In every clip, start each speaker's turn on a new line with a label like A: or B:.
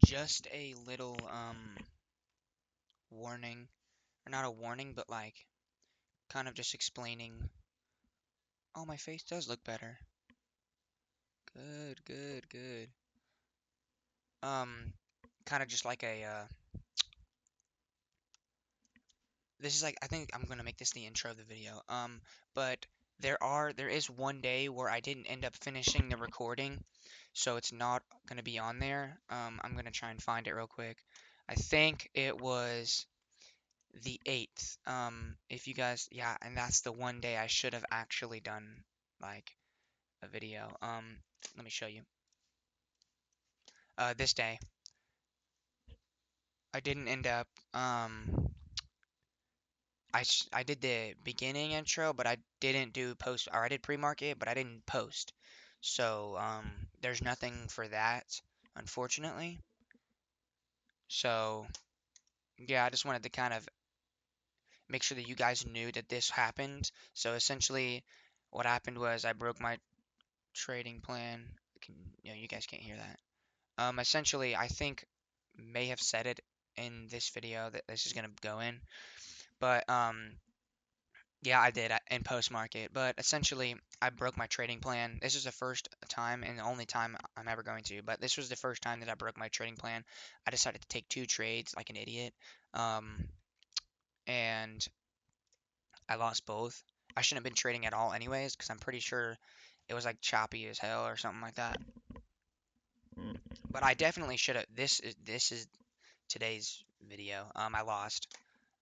A: Just a little warning, or not a warning, but like kind of just explaining. Oh, my face does look better. Good, good, good. Um, kind of just like a this is like I think I'm gonna make this the intro of the video. But there is one day where I didn't end up finishing the recording, so it's not gonna be on there. I'm gonna try and find it real quick. I think it was the 8th. If you guys, yeah, and that's the one day I should have actually done like a video. Let me show you. This day I didn't end up. I did the beginning intro, but I didn't do post, or I did pre-market, but I didn't post. So there's nothing for that, unfortunately. So yeah, I just wanted to kind of make sure that you guys knew that this happened. So essentially, what happened was I broke my trading plan. You guys can't hear that. Essentially, I think may have said it in this video that this is gonna go in, but yeah, I did in post market. But essentially, I broke my trading plan. This is the first time and the only time I'm ever going to. But this was the first time that I broke my trading plan. I decided to take two trades like an idiot, um, and I lost both. I shouldn't have been trading at all anyways, because I'm pretty sure it was like choppy as hell or something like that. But I definitely should have. This is today's video. I lost.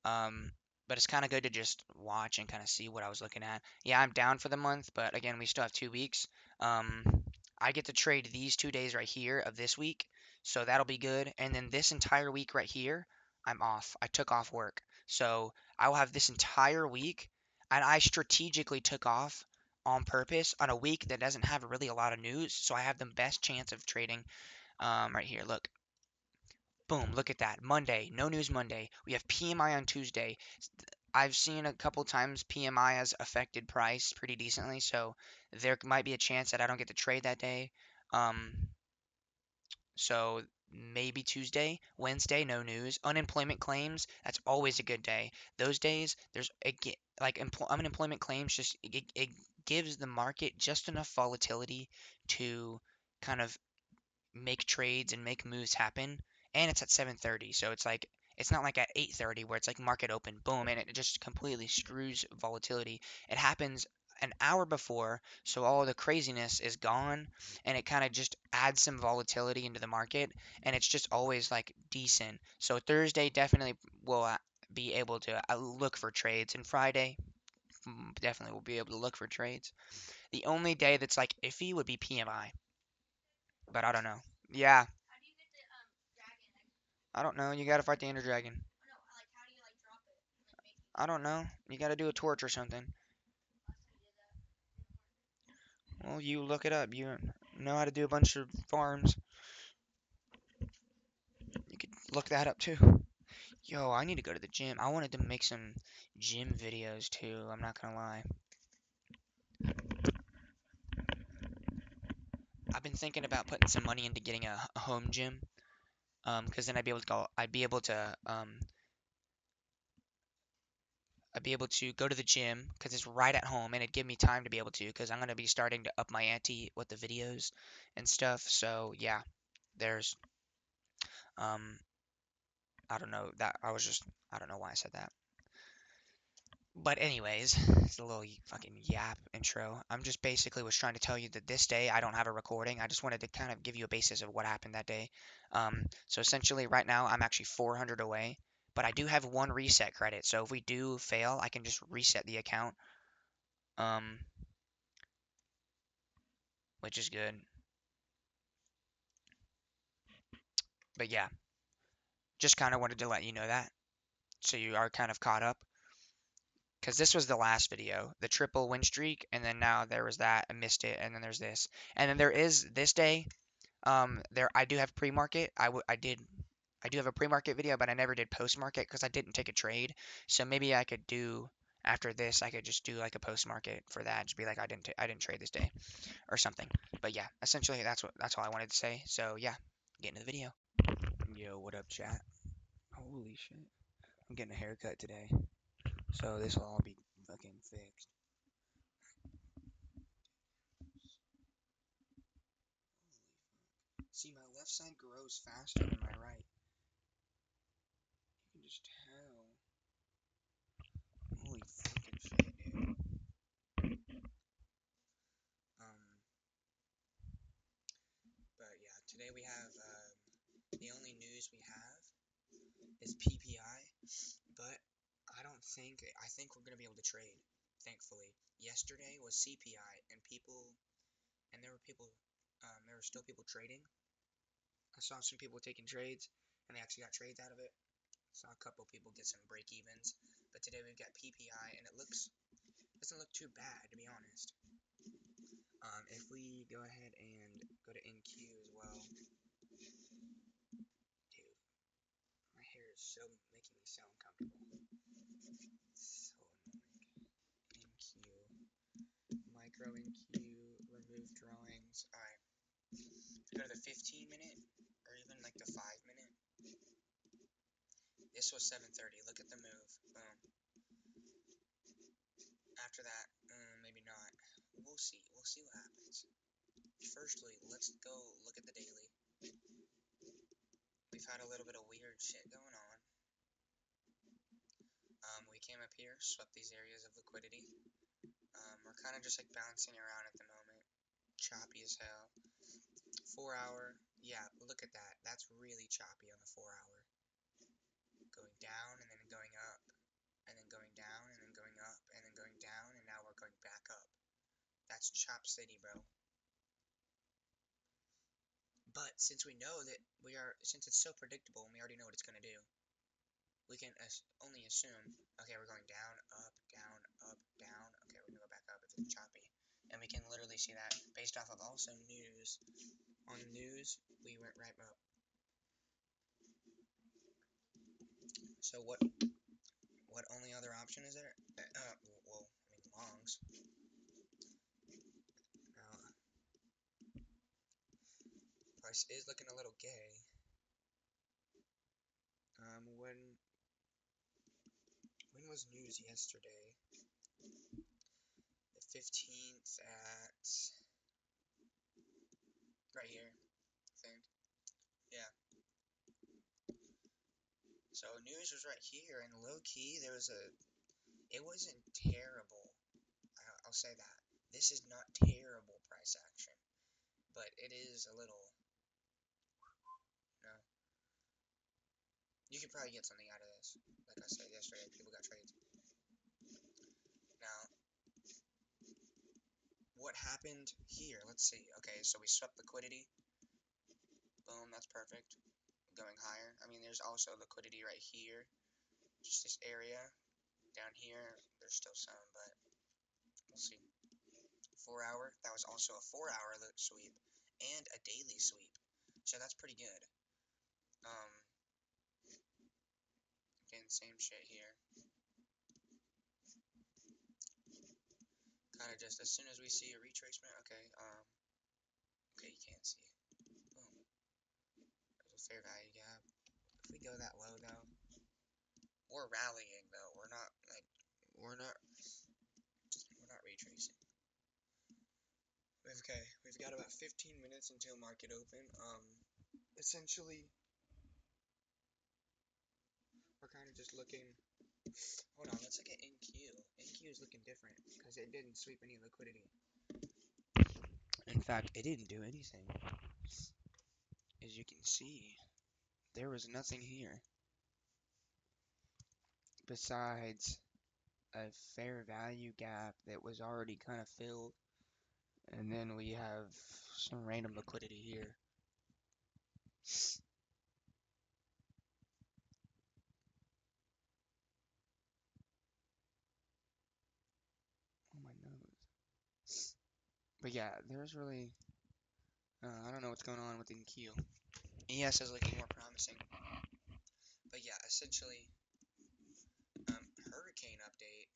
A: Um, but it's kind of good to just watch and kind of see what I was looking at. Yeah, I'm down for the month, but again, we still have 2 weeks. Um, I get to trade these 2 days right here of this week, so that'll be good. And then this entire week right here, I'm off. I took off work, so I will have this entire week, and I strategically took off on purpose on a week that doesn't have really a lot of news, so I have the best chance of trading. Right here, look. Boom, look at that. Monday, no news Monday. We have PMI on Tuesday. I've seen a couple times PMI has affected price pretty decently, so there might be a chance that I don't get to trade that day. Um, so maybe Tuesday, Wednesday, no news. Unemployment claims, that's always a good day. Those days, like unemployment claims, just it gives the market just enough volatility to kind of make trades and make moves happen. And it's at 7:30, so it's like it's not like at 8:30 where it's like market open, boom, and it just completely screws volatility. It happens an hour before, so all the craziness is gone, and it kind of just adds some volatility into the market, and it's just always like decent. So Thursday definitely will be able to look for trades, and Friday definitely will be able to look for trades. The only day that's like iffy would be PMI, but I don't know. Yeah, I don't know. You gotta fight the Ender Dragon. I don't know. You gotta do a torch or something. Well, you look it up. You know how to do a bunch of farms. You could look that up too. Yo, I need to go to the gym. I wanted to make some gym videos too. I'm not gonna lie. I've been thinking about putting some money into getting a home gym. Because then I'd be able to go. I'd be able to go to the gym because it's right at home and it'd give me time to be able to because I'm gonna be starting to up my ante with the videos and stuff. So yeah, there's um I don't know that I was just I don't know why I said that. But anyways, it's a little fucking yap intro. I'm just basically was trying to tell you that this day I don't have a recording. I just wanted to kind of give you a basis of what happened that day. So essentially right now I'm actually 400 away, but I do have one reset credit. So if we do fail, I can just reset the account, um, which is good. But yeah, just kind of wanted to let you know that so you are kind of caught up. Because this was the last video, the triple win streak, and then now there was that, I missed it, and then there's this. And then there is this day, there I do have pre-market. I do have a pre-market video, but I never did post-market because I didn't take a trade. So maybe I could do after this, I could just do like a post-market for that, just be like I didn't trade this day or something. But yeah, essentially that's all I wanted to say. So yeah, get into the video. Yo, what up, chat? Holy shit. I'm getting a haircut today, so this will all be fucking fixed. See, my left side grows faster than my right. You can just tell. Holy fucking shit, dude. But yeah, today we have, the only news we have is PPI, but I think we're gonna be able to trade, thankfully. Yesterday was CPI, and there were still people trading. I saw some people taking trades, and they actually got trades out of it. Saw a couple people get some break evens, but today we've got PPI, and doesn't look too bad, to be honest. If we go ahead and go to NQ as well, dude, my hair is so making me so uncomfortable. So annoying. NQ, micro NQ, remove drawings. All right, go to the 15-minute or even like the 5-minute. This was 7:30. Look at the move. Boom. After that, maybe not. We'll see. We'll see what happens. Firstly, let's go look at the daily. We've had a little bit of weird shit going on. We came up here, swept these areas of liquidity. We're kind of just like bouncing around at the moment. Choppy as hell. 4 hour. Yeah, look at that. That's really choppy on the 4 hour. Going down and then going up. And then going down and then going up. And then going down and now we're going back up. That's Chop City, bro. But since we know that since it's so predictable and we already know what it's going to do, we can only assume, okay, we're going down, up, down, up, down. Okay, we're going to go back up if it's choppy. And we can literally see that based off of also news. On news, we went right up. So what only other option is there? Well, I mean, longs. Now, price is looking a little gay. When was news yesterday? The 15th at right here, I think. Yeah. So news was right here, and low key it wasn't terrible. I'll say that. This is not terrible price action, but it is a little. No, you could probably get something out of this. Like I said yesterday, people got trades. Now, what happened here? Let's see. Okay, so we swept liquidity. Boom, that's perfect. Going higher. I mean, there's also liquidity right here. Just this area. Down here, there's still some, but we'll see. 4 hour. That was also a 4 hour sweep and a daily sweep. So that's pretty good. Again, same shit here. Kind of just as soon as we see a retracement, okay, okay, you can't see it. Boom. There's a fair value gap. If we go that low though, we're rallying though. We're not retracing. Okay, we've got about 15 minutes until market open. Essentially, we're kind of just looking. Hold on, let's look at NQ. NQ is looking different because it didn't sweep any liquidity. In fact, it didn't do anything. As you can see, there was nothing here besides a fair value gap that was already kind of filled, and then we have some random liquidity here. Oh my nose. But yeah, there's really I don't know what's going on with NQ. ES is looking more promising. But yeah, essentially, hurricane update.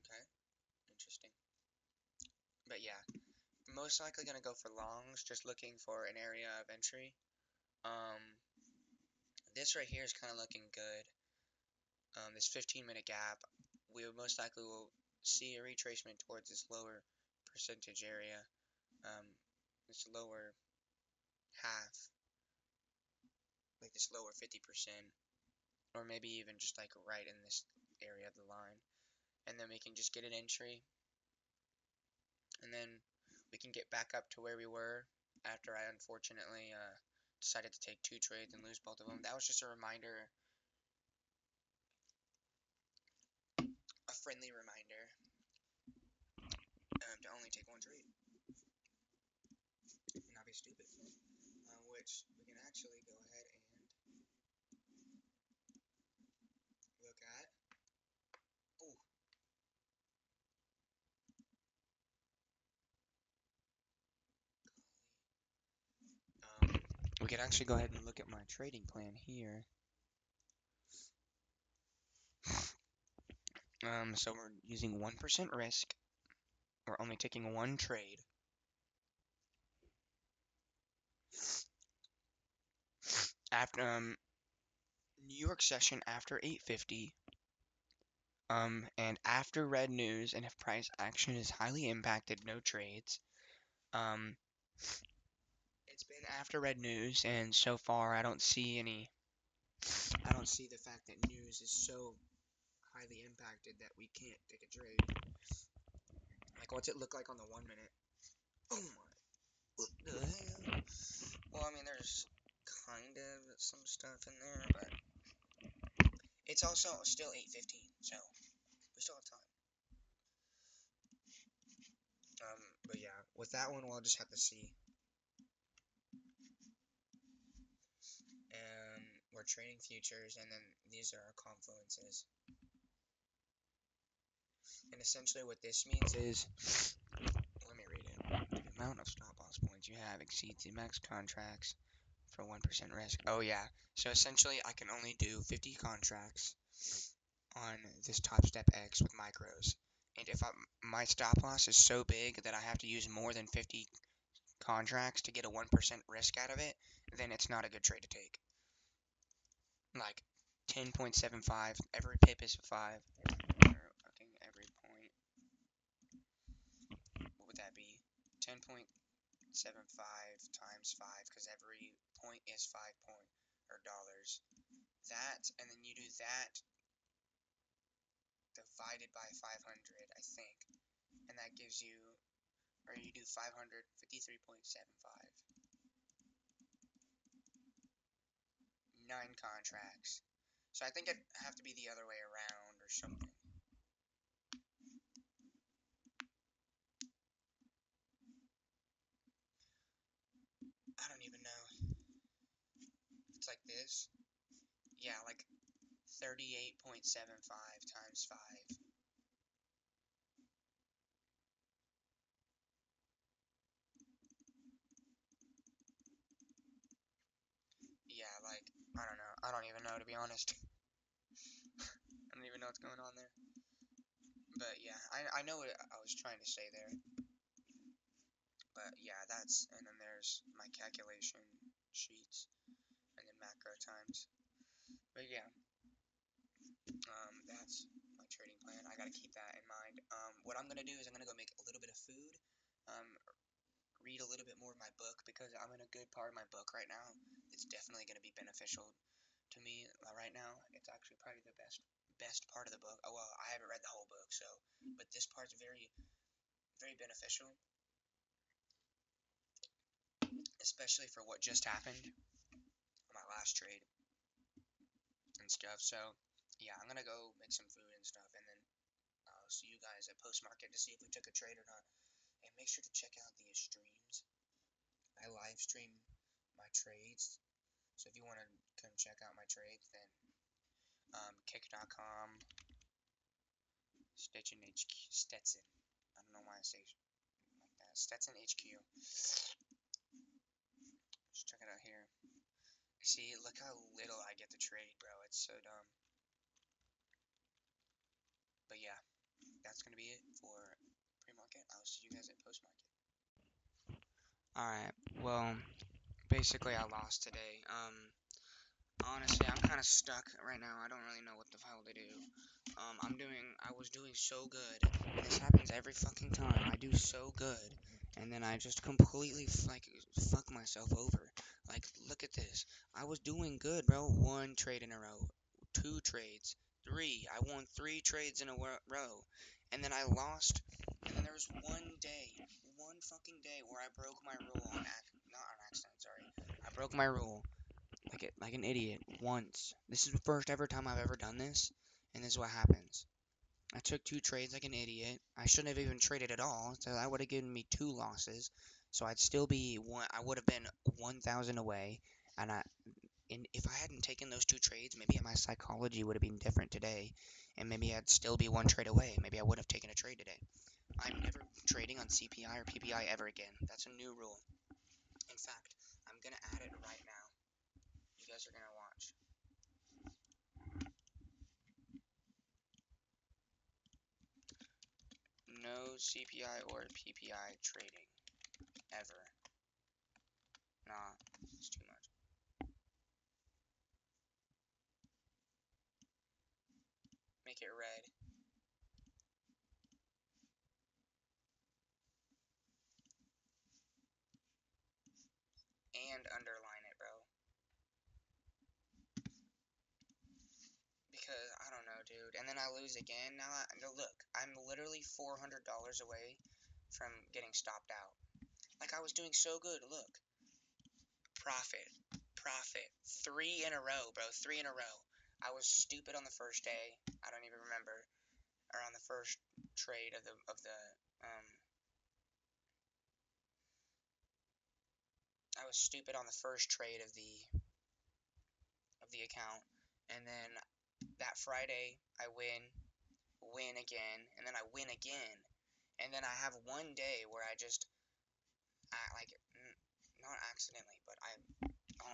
A: Okay, interesting. But yeah, most likely gonna go for longs, just looking for an area of entry. This right here is kind of looking good. This 15-minute gap, we most likely will see a retracement towards this lower percentage area, this lower half, like this lower 50%, or maybe even just like right in this area of the line. And then we can just get an entry, and then we can get back up to where we were after I unfortunately decided to take 2 trades and lose both of them. That was just a reminder, a friendly reminder, to only take 1 trade and not be stupid. Which we can actually go ahead and look at. Ooh. We could actually go ahead and look at my trading plan here. So we're using 1% risk. We're only taking 1 trade. After New York session after 8:50. And after red news, and if price action is highly impacted, no trades. It's been after red news, and so far I don't see the fact that news is so highly impacted that we can't take a trade. Like, what's it look like on the 1 minute? Oh my, what the hell? Well, I mean, there's kind of some stuff in there, but it's also still 8:15, so we still have time. But yeah, with that one, we'll just have to see. And we're trading futures, and then these are our confluences. And essentially what this means is, let me read it. The amount of stop loss points you have exceeds the max contracts for 1% risk. Oh yeah, so essentially I can only do 50 contracts on this Top Step X with micros. And if my stop loss is so big that I have to use more than 50 contracts to get a 1% risk out of it, then it's not a good trade to take. Like 10.75, every pip is 5. I think every point, what would that be? 10.75 times 5, because every point is 5 dollars. That, and then you do that divided by 500, I think, and that gives you, or you do 553.75. 9 contracts. So I think it'd have to be the other way around or something. I don't even know. It's like this. Yeah, like 38.75 times 5. Yeah, like, I don't know. I don't even know, to be honest. I don't even know what's going on there. But yeah, I know what I was trying to say there. But yeah, and then there's my calculation sheets, and then macro times. But yeah, that's my trading plan. I gotta keep that in mind. What I'm gonna do is I'm gonna go make a little bit of food, read a little bit more of my book, because I'm in a good part of my book right now. It's definitely gonna be beneficial to me right now. It's actually probably the best part of the book. Oh, well, I haven't read the whole book, so, but this part's very, very beneficial, especially for what just happened on my last trade and stuff. So yeah, I'm gonna go make some food and stuff, and then I'll see you guys at post market to see if we took a trade or not. And make sure to check out the streams. I live stream my trades, so if you want to come check out my trades, then kick.com Stetson HQ. Stetson. I don't know why I say like that. Stetson HQ. Just check it out here. See, look how little I get to trade, bro. It's so dumb. But yeah, that's gonna be it for pre-market. market. I'll see you guys at post market. Alright, well, basically I lost today. Honestly, I'm kind of stuck right now. I don't really know what the hell to do. I was doing so good, and this happens every fucking time. I do so good, and then I just completely, like, fuck myself over. Like, look at this. I was doing good, bro. 1 trade in a row, 2 trades, 3. I won 3 trades in a row, and then I lost, and then there was one fucking day where I broke my rule not on accident, sorry. I broke my rule like an idiot once. This is the first ever time I've ever done this, and this is what happens. I took 2 trades like an idiot. I shouldn't have even traded at all, so that would have given me 2 losses. So I'd still be one. I would have been 1,000 away, and if I hadn't taken those 2 trades, maybe my psychology would have been different today, and maybe I'd still be 1 trade away. Maybe I would have taken a trade today. I'm never trading on CPI or PPI ever again. That's a new rule. In fact, I'm gonna add it right now. You guys are gonna watch. No CPI or PPI trading ever. Nah, it's too much. Make it red. And underline it, bro. Because, I don't know, dude. And then I lose again. Now, look, I'm literally $400 away from getting stopped out. Like, I was doing so good. Look. Profit. Profit. 3 in a row, bro. 3 in a row. I was stupid on the first day. I don't even remember. Or on the first trade of the I was stupid on the first trade of the account, and then that Friday I win again, and then I win again, and then I have one day where I just like not accidentally, but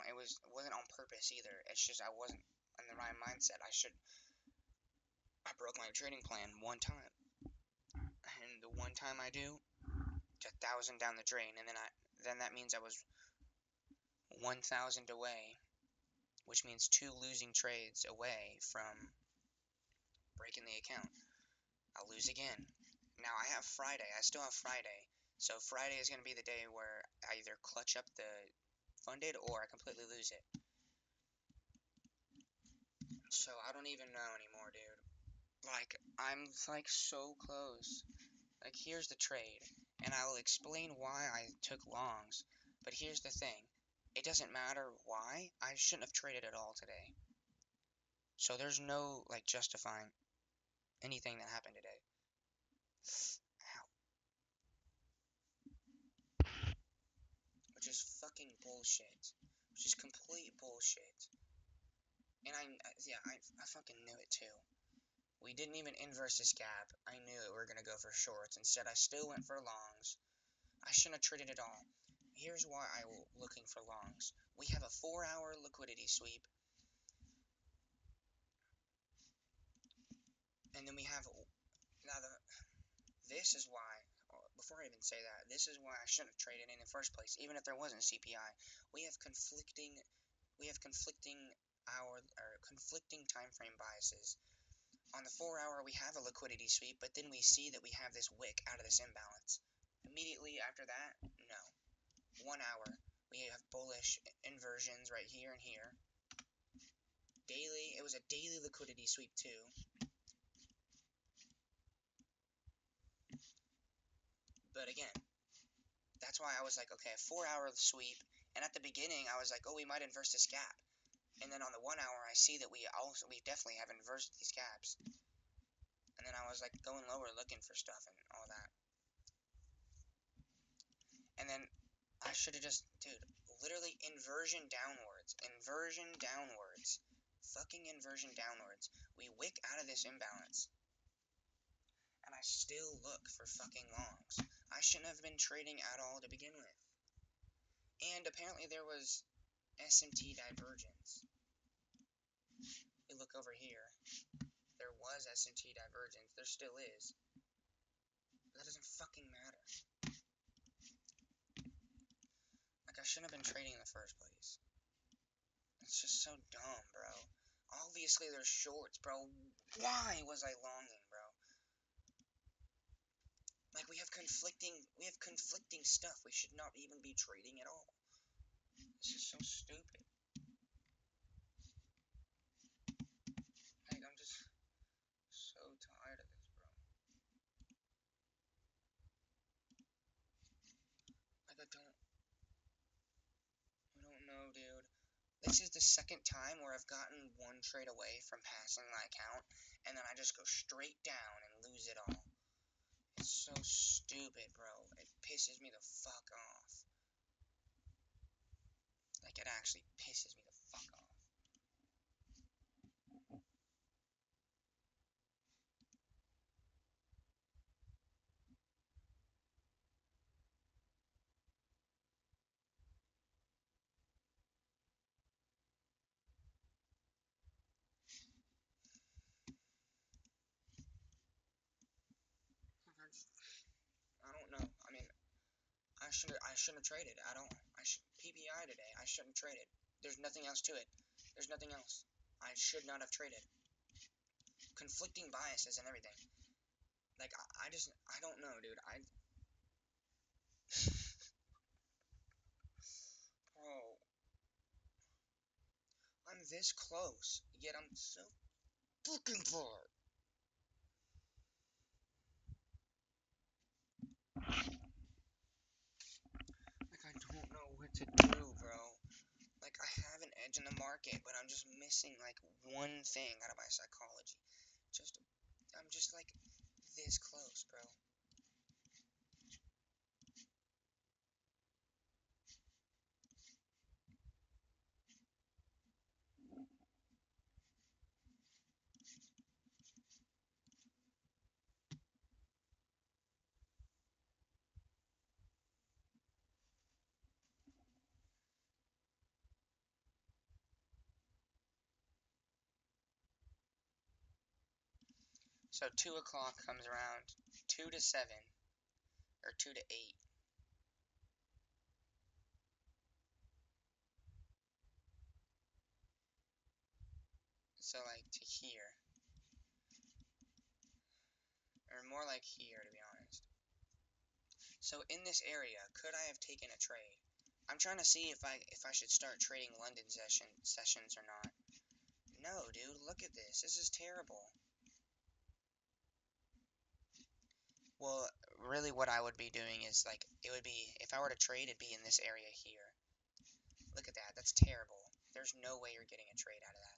A: it wasn't on purpose either. It's just I wasn't in the right mindset. I broke my trading plan one time, and the one time I do, it's 1,000 down the drain, and then that means I was 1,000 away, which means 2 losing trades away from breaking the account. I'll lose again. Now I have Friday. I still have Friday. So Friday is going to be the day where I either clutch up the funded or I completely lose it. So I don't even know anymore, dude. Like, I'm like so close. Like, here's the trade. And I will explain why I took longs. But here's the thing. It doesn't matter why. I shouldn't have traded at all today. So there's no, like, justifying anything that happened today. Ow. Which is fucking bullshit. Which is complete bullshit. And I fucking knew it too. We didn't even inverse this gap. I knew it. We were going to go for shorts. Instead, I still went for longs. I shouldn't have traded at all. Here's why I was looking for longs. We have a 4-hour liquidity sweep. And then we have... Now, this is why... Before I even say that, this is why I shouldn't have traded in the first place, even if there wasn't CPI. We have conflicting conflicting time frame biases. On the 4-hour, we have a liquidity sweep, but then we see that we have this wick out of this imbalance. Immediately after that, no. 1 hour, we have bullish inversions right here and here. Daily, it was a daily liquidity sweep too. But again, that's why I was like, okay, a 4-hour sweep. And at the beginning, I was like, oh, we might inverse this gap. And then on the 1 hour, I see that we definitely have inversed these gaps. And then I was like going lower looking for stuff and all that. And then I should have just, dude, literally inversion downwards. Inversion downwards. Fucking inversion downwards. We wick out of this imbalance. And I still look for fucking longs. I shouldn't have been trading at all to begin with. And apparently there was SMT divergence. We look over here. There was SMT divergence. There still is. But that doesn't fucking matter. Like, I shouldn't have been trading in the first place. It's just so dumb, bro. Obviously, there's shorts, bro. Why was I longing, bro? Like, we have conflicting stuff. We should not even be trading at all. This is so stupid. Like, I'm just so tired of this, bro. Like, I don't know, dude. This is the second time where I've gotten one trade away from passing my account, and then I just go straight down and lose it all. It's so stupid, bro. It pisses me the fuck off. Like, it actually pisses me the fuck off. I don't know. I mean, I shouldn't have traded. PPI today. I shouldn't have traded. There's nothing else to it. There's nothing else. I should not have traded. Conflicting biases and everything. Like, I don't know, dude. Bro, I'm this close, yet I'm so fucking far. Like, I don't know what to do, bro. Like, I have an edge in the market, but I'm just missing, like, one thing out of my psychology. I'm just, like, this close, bro. So 2 o'clock comes around 2 to 7, or 2 to 8. So, like, to here. Or more like here, to be honest. So, in this area, could I have taken a trade? I'm trying to see if I should start trading London sessions or not. No, dude, look at this. This is terrible. Well, really what I would be doing is, like, it would be, if I were to trade, it'd be in this area here. Look at that. That's terrible. There's no way you're getting a trade out of that.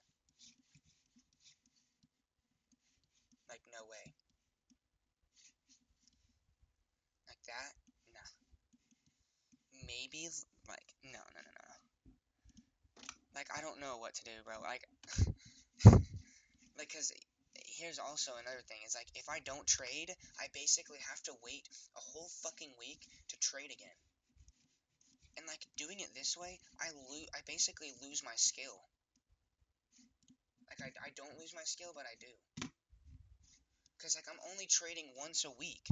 A: Like, no way. Like that? Nah. Maybe, like, no. Like, I don't know what to do, bro. Like, because here's also another thing. Is like, if I don't trade, I basically have to wait a whole fucking week to trade again. And, like, doing it this way, I basically lose my skill. Like, I don't lose my skill, but I do. Because, like, I'm only trading once a week.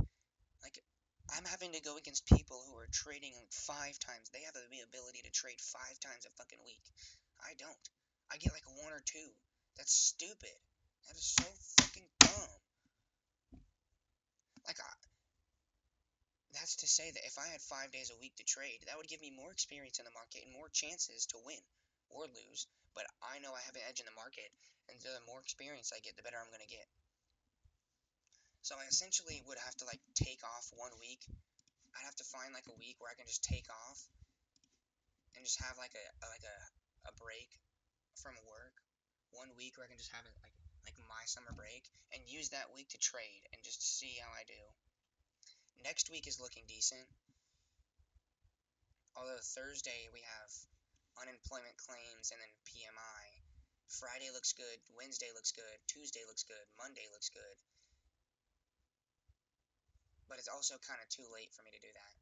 A: Like, I'm having to go against people who are trading like 5 times. They have the ability to trade 5 times a fucking week. I don't. I get like 1 or 2. That's stupid. That is so fucking dumb. Like, that's to say that if I had 5 days a week to trade, that would give me more experience in the market and more chances to win or lose. But I know I have an edge in the market, and so the more experience I get, the better I'm going to get. So I essentially would have to, like, take off 1 week. I'd have to find, like, a week where I can just take off and just have, like, a break from work. 1 week where I can just have it, like my summer break, and use that week to trade and just see how I do. Next week is looking decent. Although Thursday we have unemployment claims and then PMI. Friday looks good, Wednesday looks good, Tuesday looks good, Monday looks good. But it's also kind of too late for me to do that.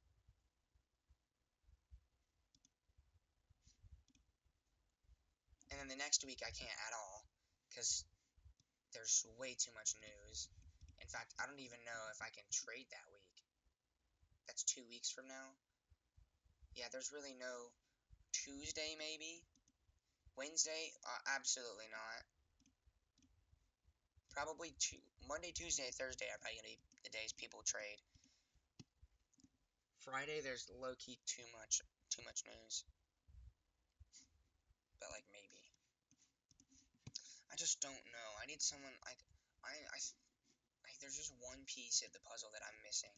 A: And then the next week I can't at all, because there's way too much news. In fact, I don't even know if I can trade that week. That's 2 weeks from now. Yeah, there's really no Tuesday, maybe? Wednesday? Absolutely not. Probably Monday, Tuesday, Thursday are probably gonna be the days people trade. Friday, there's low-key too much news. But, like, maybe. I just don't know. I need someone, like, there's just one piece of the puzzle that I'm missing.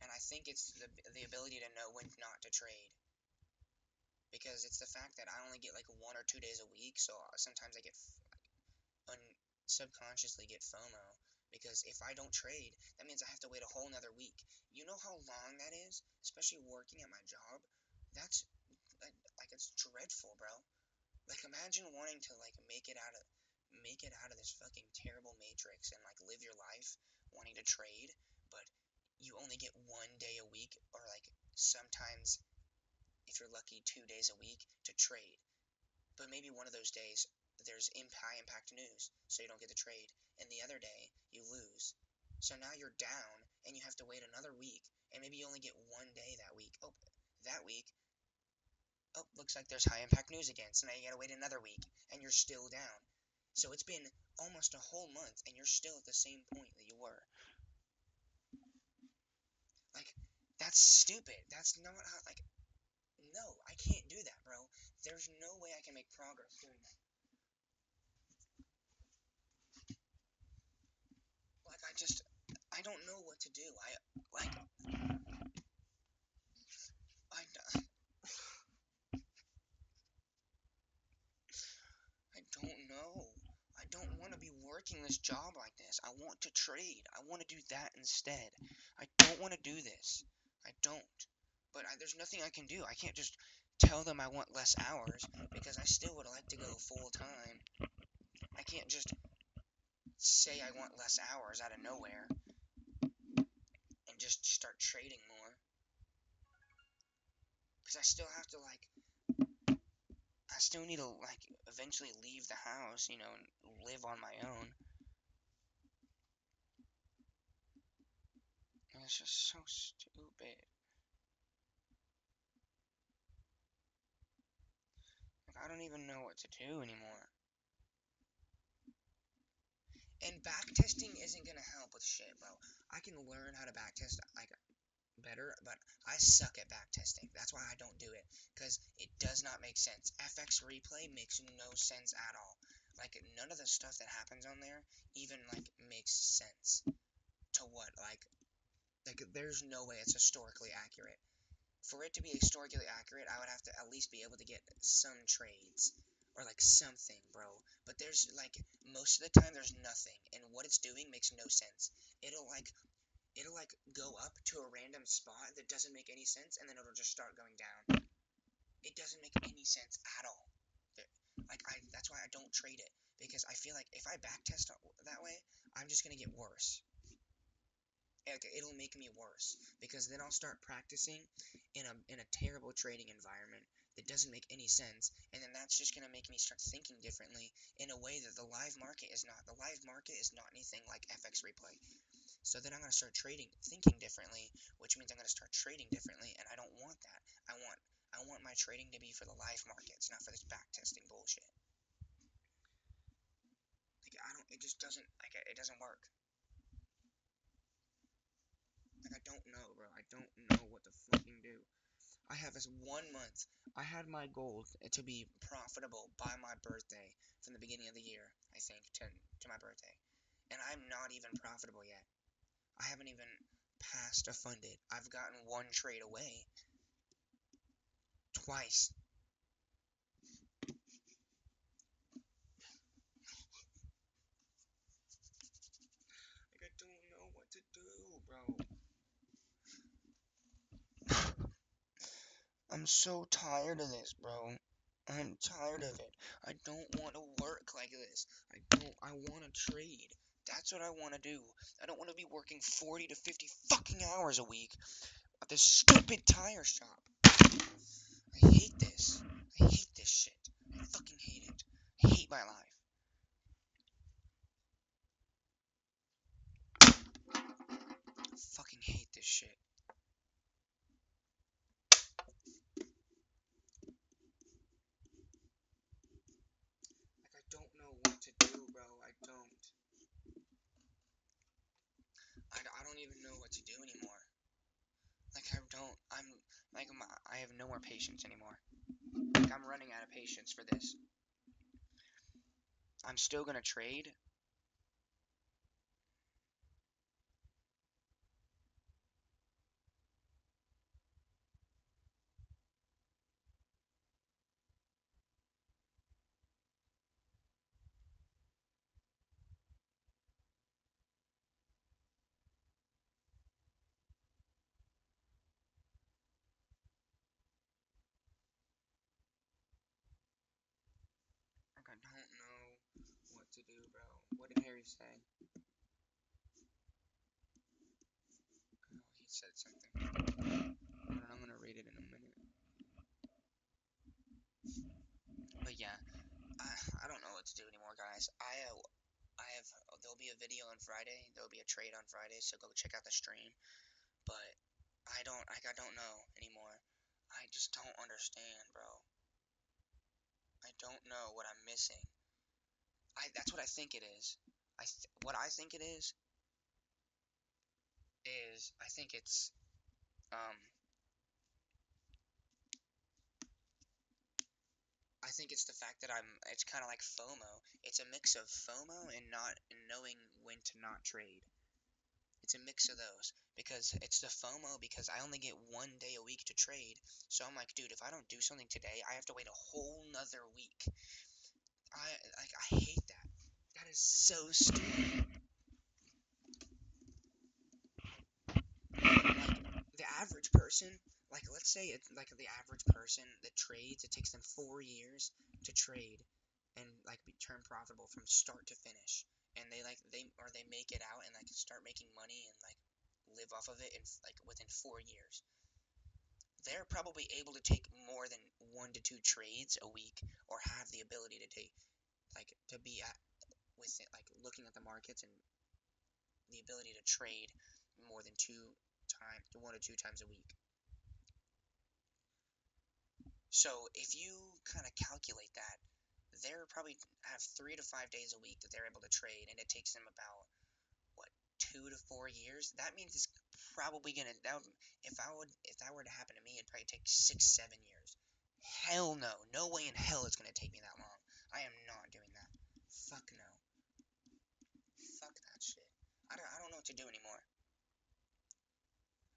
A: And I think it's the ability to know when not to trade. Because it's the fact that I only get, like, 1 or 2 days a week, so sometimes I get, subconsciously get FOMO. Because if I don't trade, that means I have to wait a whole nother week. You know how long that is? Especially working at my job? That's, like, it's dreadful, bro. Like, imagine wanting to, like, make it out of this fucking terrible matrix and, like, live your life wanting to trade, but you only get 1 day a week, or, like, sometimes, if you're lucky, 2 days a week to trade. But maybe one of those days there's high impact news, so you don't get to trade, and the other day you lose. So now you're down, and you have to wait another week, and maybe you only get 1 day that week. Oh, that week, oh, looks like there's high impact news again, so now you gotta wait another week, and you're still down. So it's been almost a whole month, and you're still at the same point that you were. Like, that's stupid. That's not how, like, no, I can't do that, bro. There's no way I can make progress doing that. Like, I don't know what to do. I, I don't know. I don't want to be working this job like this. I want to trade. I want to do that instead. I don't want to do this. I don't. But there's nothing I can do. I can't just tell them I want less hours because I still would like to go full time. I can't just say I want less hours out of nowhere and just start trading more. Because I still have to, like, I still need to, like, eventually leave the house, and live on my own. And it's just so stupid. Like, I don't even know what to do anymore. And backtesting isn't gonna help with shit, bro. I can learn how to backtest, like, better, but I suck at backtesting. That's why I don't do it, because it does not make sense. FX replay makes no sense at all. Like, none of the stuff that happens on there even, like, makes sense to what, like, there's no way it's historically accurate. For it to be historically accurate, I would have to at least be able to get some trades, or, like, something, bro. But there's, like, most of the time there's nothing, and what it's doing makes no sense. It'll, like, go up to a random spot that doesn't make any sense, and then it'll just start going down. It doesn't make any sense at all. Like, that's why I don't trade it, because I feel like if I backtest that way, I'm just gonna get worse. Like, it'll make me worse, because then I'll start practicing in a terrible trading environment that doesn't make any sense, and then that's just gonna make me start thinking differently in a way that the live market is not. The live market is not anything like FX replay. So then I'm gonna start thinking differently, which means I'm gonna start trading differently, and I don't want that. I want my trading to be for the live markets, not for this backtesting bullshit. Like, it just doesn't, like, it doesn't work. Like, I don't know, bro. I don't know what to fucking do. I have this 1 month. I had my goal to be profitable by my birthday from the beginning of the year, I think, to my birthday. And I'm not even profitable yet. I haven't even passed a funded. I've gotten one trade away. Twice. Like, I don't know what to do, bro. I'm so tired of this, bro. I'm tired of it. I don't want to work like this. I want to trade. That's what I want to do. I don't want to be working 40 to 50 fucking hours a week at this stupid tire shop. I hate this. I hate this shit. I fucking hate it. I hate my life. I fucking hate this shit. more patience anymore. Like, I'm running out of patience for this. I'm still gonna trade. Like, I don't know what to do, bro. What did Harry say? Oh, he said something. I'm gonna read it in a minute. But yeah, I don't know what to do anymore, guys. There'll be a video on Friday. There'll be a trade on Friday, so go check out the stream. But I don't know anymore. I just don't understand, bro. I don't know what I'm missing. That's what I think it is. What I think it is I think it's um I think it's the fact that it's kind of like FOMO. It's a mix of FOMO and not and knowing when to not trade. It's a mix of those because it's the FOMO because I only get 1 day a week to trade. So I'm like, dude, if I don't do something today, I have to wait a whole nother week. I hate that. That is so stupid. Like the average person, like let's say it's like the average person that trades, it takes them 4 years to trade and like turn profitable from start to finish. And they make it out and like start making money and like live off of it in like within 4 years. They're probably able to take more than 1 to 2 trades a week or have the ability to take like to be at with it, like looking at the markets and the ability to trade more than 1 to 2 times a week. So if you kind of calculate that, they're probably have 3 to 5 days a week that they're able to trade, and it takes them about what 2 to 4 years. That means it's probably gonna. If that were to happen to me, it'd probably take 6, 7 years. Hell no, no way in hell it's gonna take me that long. I am not doing that. Fuck no. Fuck that shit. I don't know what to do anymore.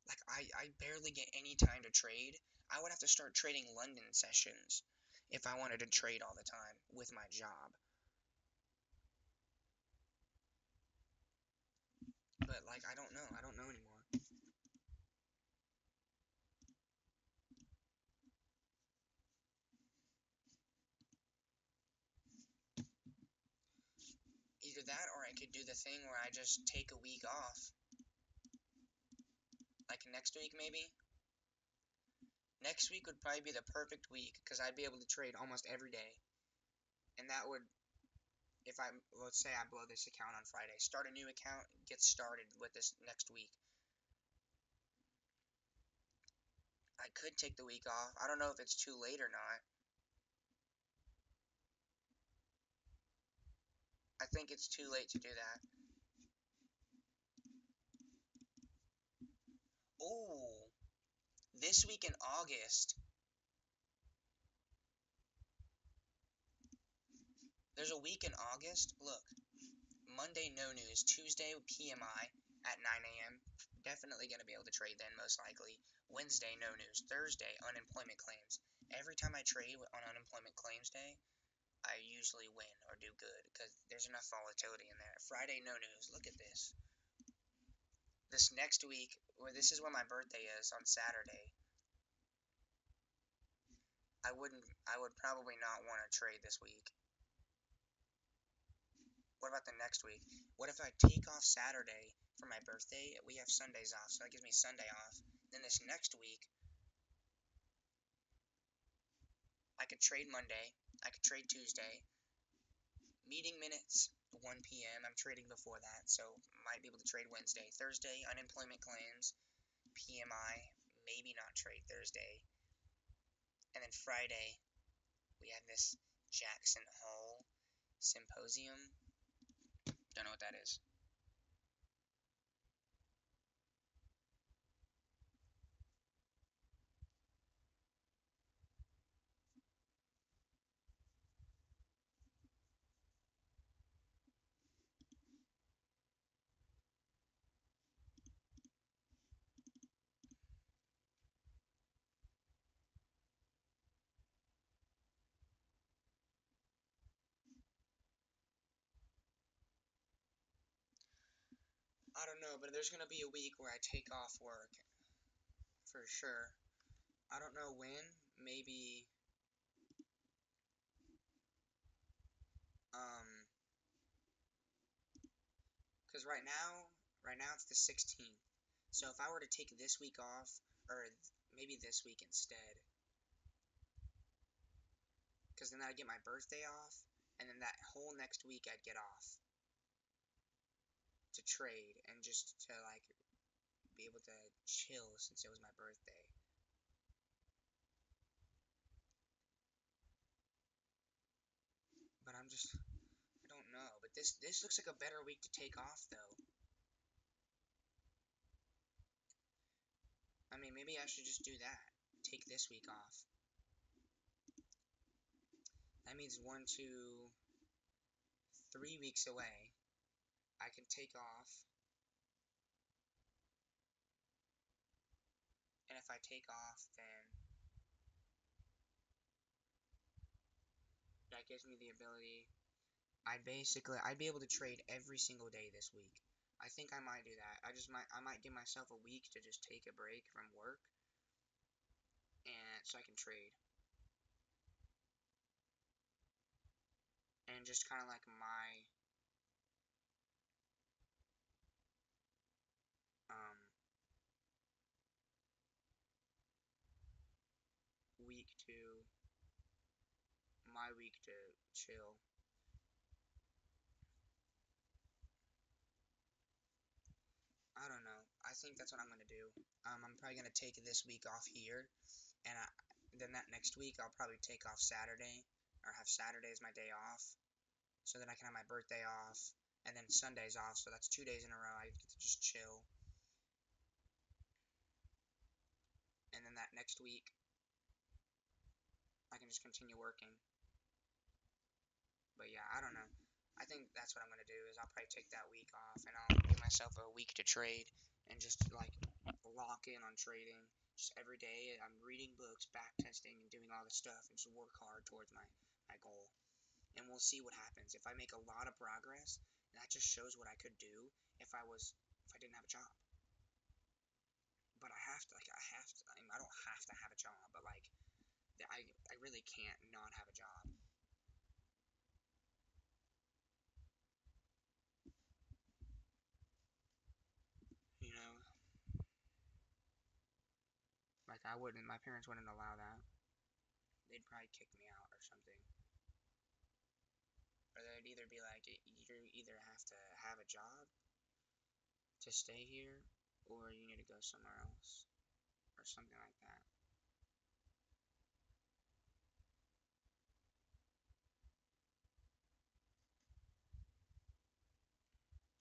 A: Like I barely get any time to trade. I would have to start trading London sessions if I wanted to trade all the time with my job. But like I don't know. I don't know anymore. Either that or I could do the thing where I just take a week off. Like next week maybe. Next week would probably be the perfect week because I'd be able to trade almost every day. And that would if I let's say I blow this account on Friday, start a new account, get started with this next week. I could take the week off. I don't know if it's too late or not. I think it's too late to do that. Oh, this week in August, there's a week in August. Look, Monday no news, Tuesday PMI at 9 a.m. Definitely going to be able to trade then, most likely. Wednesday no news, Thursday unemployment claims. Every time I trade on unemployment claims day, I usually win or do good because there's enough volatility in there. Friday no news. Look at this. This next week, or this is when my birthday is on Saturday. I would probably not want to trade this week. What about the next week? What if I take off Saturday for my birthday? We have Sundays off, so that gives me Sunday off. Then this next week, I could trade Monday. I could trade Tuesday. Meeting minutes, 1 p.m. I'm trading before that, so might be able to trade Wednesday. Thursday, unemployment claims, PMI, maybe not trade Thursday. And then Friday, we have this Jackson Hole Symposium. Don't know what that is. I don't know, but there's gonna be a week where I take off work for sure. I don't know when. Maybe because right now it's the 16th. So if I were to take this week off, or maybe this week instead, because then I'd get my birthday off, and then that whole next week I'd get off to trade and just to like be able to chill since it was my birthday. But I don't know. But this looks like a better week to take off though. I mean, maybe I should just do that. Take this week off. That means 3 weeks away. I can take off, and if I take off, then that gives me the ability. I'd be able to trade every single day this week. I think I might do that. I might give myself a week to just take a break from work, and so I can trade. And just kind of like my um week to my week to chill. I don't know. I think that's what I'm gonna do. I'm probably gonna take this week off here, and then that next week I'll probably take off Saturday, or have Saturday as my day off, so then I can have my birthday off, and then Sunday's off. So that's 2 days in a row I get to just chill, and then that next week I can just continue working. But yeah, I don't know. I think that's what I'm gonna do is I'll probably take that week off and I'll give myself a week to trade and just like lock in on trading. Just every day I'm reading books, back testing, and doing all this stuff, and just work hard towards my goal. And we'll see what happens. If I make a lot of progress, that just shows what I could do if I didn't have a job. But I don't have to have a job, but like I really can't not have a job. You know, like my parents wouldn't allow that. They'd probably kick me out or something. Or they'd either be like, you either have to have a job to stay here, or you need to go somewhere else, or something like that.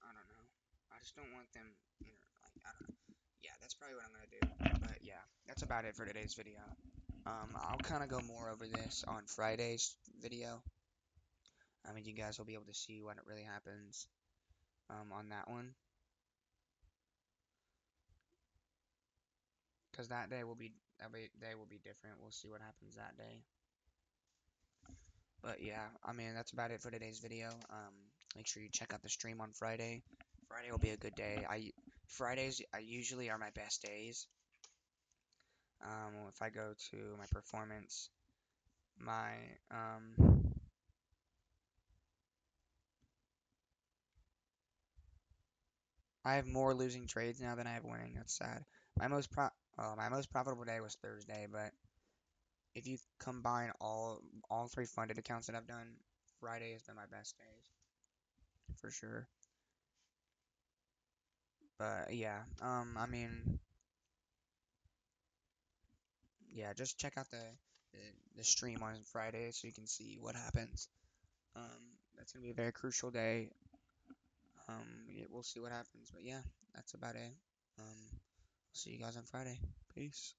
A: I don't know. I just don't want them, I don't know. Yeah, that's probably what I'm gonna do. But yeah, that's about it for today's video. I'll kind of go more over this on Friday's video. I mean, you guys will be able to see what really happens on that one, because that day will be different. We'll see what happens that day. But yeah, I mean, that's about it for today's video. Make sure you check out the stream on Friday. Friday will be a good day. Fridays I usually are my best days. If I go to my performance, my I have more losing trades now than I have winning. That's sad. My most profitable day was Thursday, but if you combine all three funded accounts that I've done, Friday has been my best days for sure. But yeah, I mean, yeah, just check out the stream on Friday so you can see what happens. That's gonna be a very crucial day. Yeah, we'll see what happens, but yeah, that's about it. See you guys on Friday. Peace.